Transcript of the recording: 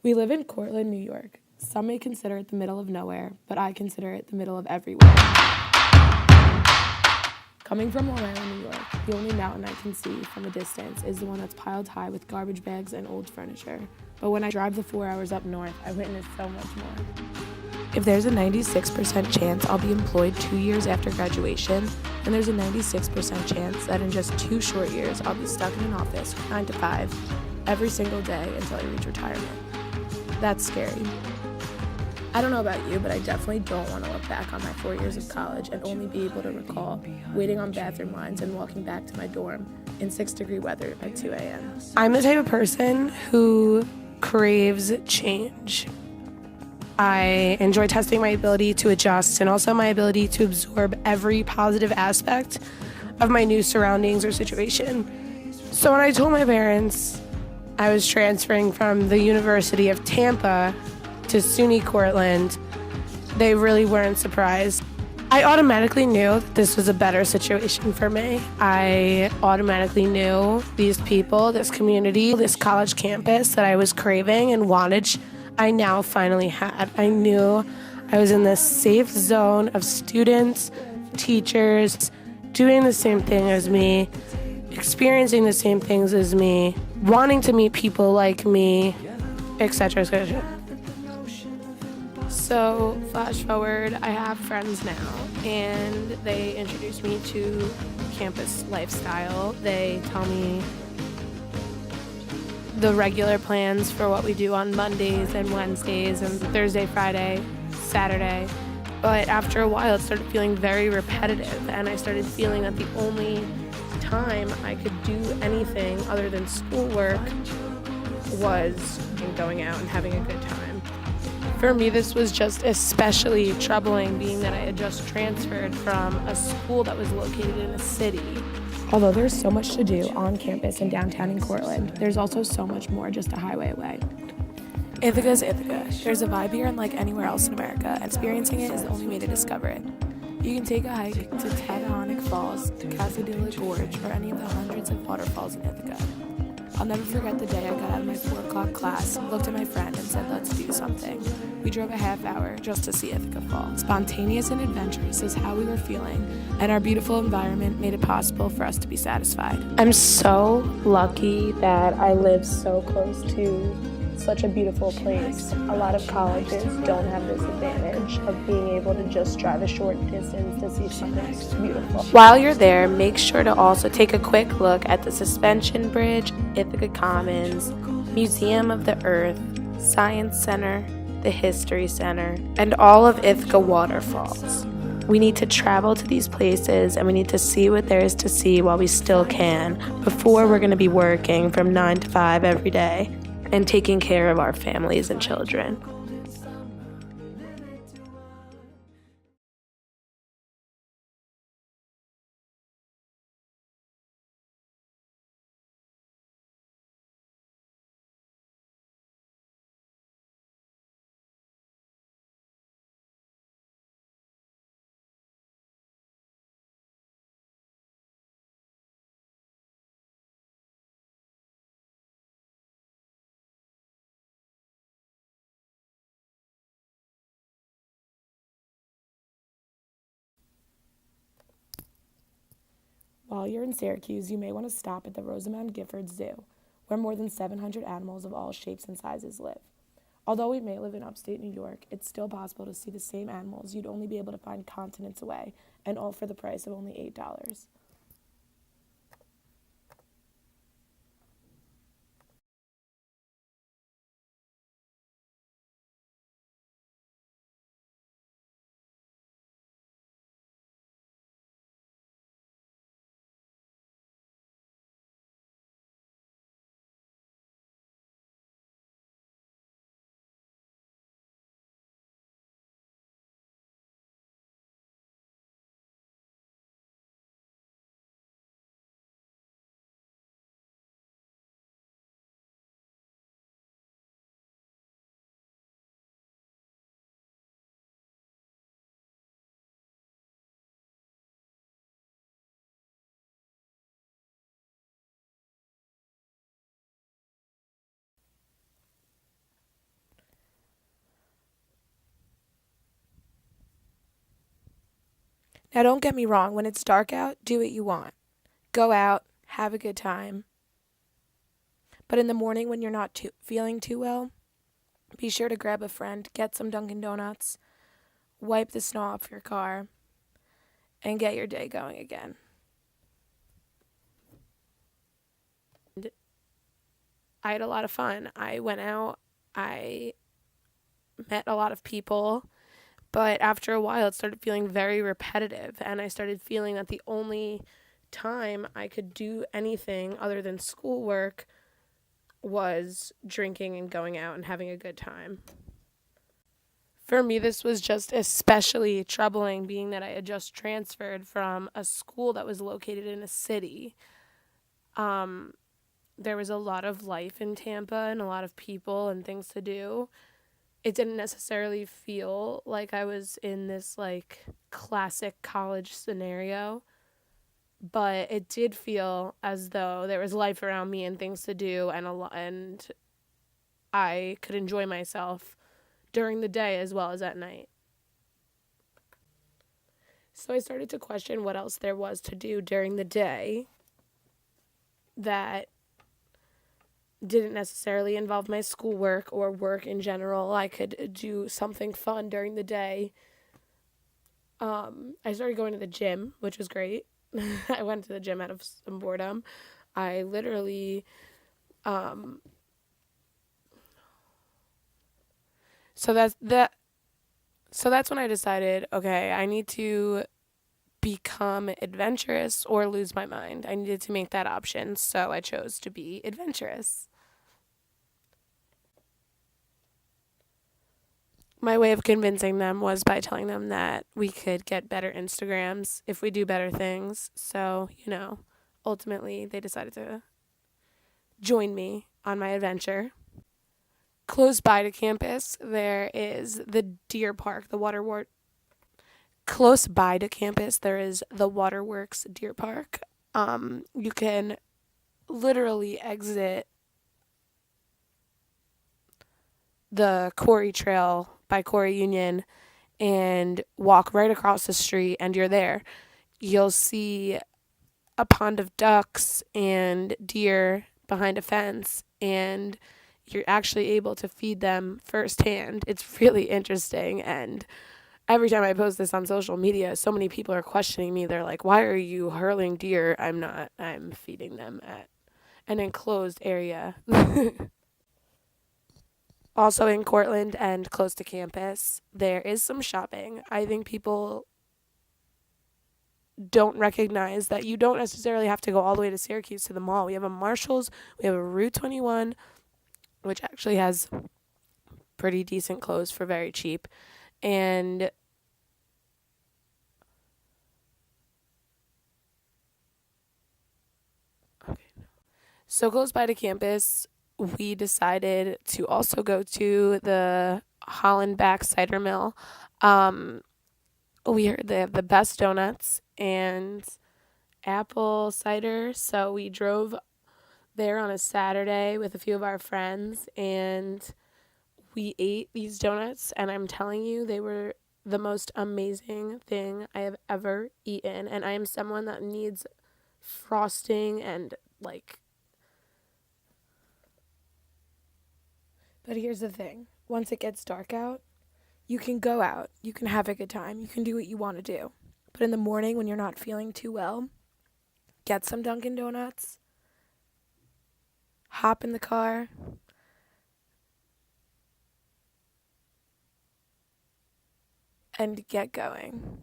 We live in Cortland, New York. Some may consider it the middle of nowhere, but I consider it the middle of everywhere. Coming from Long Island, New York, the only mountain I can see from a distance is the one that's piled high with garbage bags and old furniture. But when I drive the 4 hours up north, I witness so much more. If there's a 96% chance I'll be employed 2 years after graduation, then there's a 96% chance that in just 2 short years I'll be stuck in an office 9 to 5 every single day until I reach retirement. That's scary. I don't know about you, but I definitely don't want to look back on my 4 years of college and only be able to recall waiting on bathroom lines and walking back to my dorm in 6-degree weather at 2 a.m. I'm the type of person who craves change. I enjoy testing my ability to adjust and also my ability to absorb every positive aspect of my new surroundings or situation. So when I told my parents I was transferring from the University of Tampa to SUNY Cortland, they really weren't surprised. I automatically knew that this was a better situation for me. I automatically knew these people, this community, this college campus that I was craving and wanted, I now finally had. I knew I was in this safe zone of students, teachers, doing the same thing as me, experiencing the same things as me, wanting to meet people like me, etc., etc. So, flash forward, I have friends now, and they introduce me to campus lifestyle. They tell me the regular plans for what we do on Mondays and Wednesdays and Thursday, Friday, Saturday. But after a while, it started feeling very repetitive, and I started feeling that the only time I could do anything other than schoolwork was going out and having a good time. For me, this was just especially troubling, being that I had just transferred from a school that was located in a city. Although there's so much to do on campus in downtown in Cortland, there's also so much more just a highway away. Ithaca's Ithaca. There's a vibe here unlike anywhere else in America, and experiencing it is the only way to discover it. You can take a hike to Tadahonic Falls, Casadilla Gorge, or any of the hundreds of waterfalls in Ithaca. I'll never forget the day I got out of my 4 o'clock class, looked at my friend, and said, "Let's do something." We drove a half hour just to see Ithaca Falls. Spontaneous and adventurous is how we were feeling, and our beautiful environment made it possible for us to be satisfied. I'm so lucky that I live so close to such a beautiful place. A lot of colleges don't have this advantage of being able to just drive a short distance to see something beautiful. While you're there, make sure to also take a quick look at the Suspension Bridge, Ithaca Commons, Museum of the Earth, Science Center, the History Center, and all of Ithaca waterfalls. We need to travel to these places, and we need to see what there is to see while we still can, before we're going to be working from 9 to 5 every day and taking care of our families and children. While you're in Syracuse, you may want to stop at the Rosamond Gifford Zoo, where more than 700 animals of all shapes and sizes live. Although we may live in upstate New York, it's still possible to see the same animals you'd only be able to find continents away, and all for the price of only $8. Now, don't get me wrong, when it's dark out, do what you want. Go out, have a good time. But in the morning when you're not feeling too well, be sure to grab a friend, get some Dunkin' Donuts, wipe the snow off your car, and get your day going again. And I had a lot of fun. I went out, I met a lot of people, but after a while it started feeling very repetitive, and I started feeling that the only time I could do anything other than schoolwork was drinking and going out and having a good time. For me, this was just especially troubling, being that I had just transferred from a school that was located in a city. Um, there was a lot of life in Tampa and a lot of people and things to do. It didn't necessarily feel like I was in this like classic college scenario, but it did feel as though there was life around me and things to do, and I could enjoy myself during the day as well as at night. So I started to question what else there was to do during the day that didn't necessarily involve my schoolwork or work in general. I could do something fun during the day. I started going to the gym, which was great. I went to the gym out of some boredom. I literally, um, so that's that. So that's when I decided, okay, I need to become adventurous or lose my mind. I needed to make that option, so I chose to be adventurous. My way of convincing them was by telling them that we could get better Instagrams if we do better things. So, ultimately they decided to join me on my adventure. Close by to campus, there is the Deer Park, the Waterworks. Close by to campus, there is the Waterworks Deer Park. You can literally exit the Quarry Trail by Quarry Union and walk right across the street, and you're there. You'll see a pond of ducks and deer behind a fence, and you're actually able to feed them firsthand. It's really interesting, and every time I post this on social media, so many people are questioning me. They're like, why are you hurling deer? I'm not. I'm feeding them at an enclosed area. Also in Cortland and close to campus, there is some shopping. I think people don't recognize that you don't necessarily have to go all the way to Syracuse to the mall. We have a Marshalls, we have a Route 21, which actually has pretty decent clothes for very cheap. And so close by to campus, we decided to also go to the Hollenbach Cider Mill. We heard they have the best donuts and apple cider, so we drove there on a Saturday with a few of our friends, and we ate these donuts, and I'm telling you, they were the most amazing thing I have ever eaten. And I am someone that needs frosting and like. But here's the thing. Once it gets dark out, you can go out, you can have a good time, you can do what you want to do. But in the morning when you're not feeling too well, get some Dunkin' Donuts, hop in the car, and get going.